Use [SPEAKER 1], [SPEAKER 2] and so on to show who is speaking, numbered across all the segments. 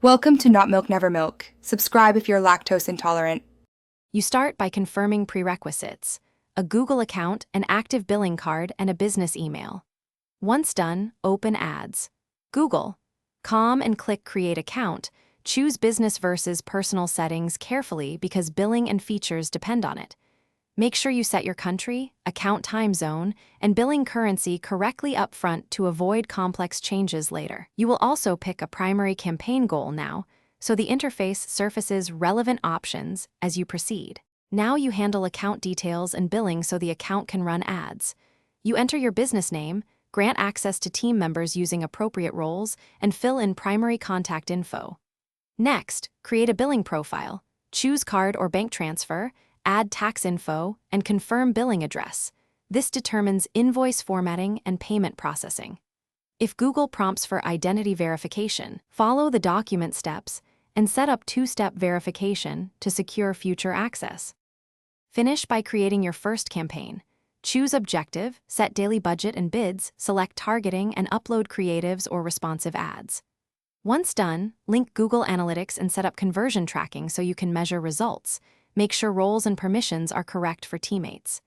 [SPEAKER 1] Welcome to Not Milk Never Milk. Subscribe if you're lactose intolerant.
[SPEAKER 2] You start by confirming prerequisites: a Google account, an active billing card, and a business email. Once done, open Ads. Google. And click Create Account. Choose business versus personal settings carefully because billing and features depend on it. Make sure you set your country, account time zone, and billing currency correctly up front to avoid complex changes later. You will also pick a primary campaign goal now, so the interface surfaces relevant options as you proceed. Now you handle account details and billing so the account can run ads. You enter your business name, grant access to team members using appropriate roles, and fill in primary contact info. Next, create a billing profile, choose card or bank transfer, add tax info, and confirm billing address. This determines invoice formatting and payment processing. If Google prompts for identity verification, follow the document steps and set up two-step verification to secure future access. Finish by creating your first campaign. Choose objective, set daily budget and bids, select targeting, and upload creatives or responsive ads. Once done, link Google Analytics and set up conversion tracking so you can measure results. Make sure roles and permissions are correct for teammates.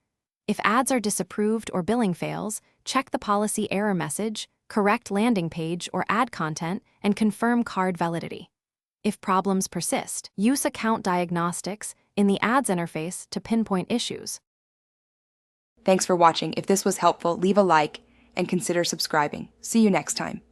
[SPEAKER 2] If ads are disapproved or billing fails, check the policy error message, correct landing page or ad content, and confirm card validity. If problems persist, use account diagnostics in the ads interface to pinpoint issues.
[SPEAKER 1] Thanks for watching. If this was helpful, leave a like and consider subscribing. See you next time.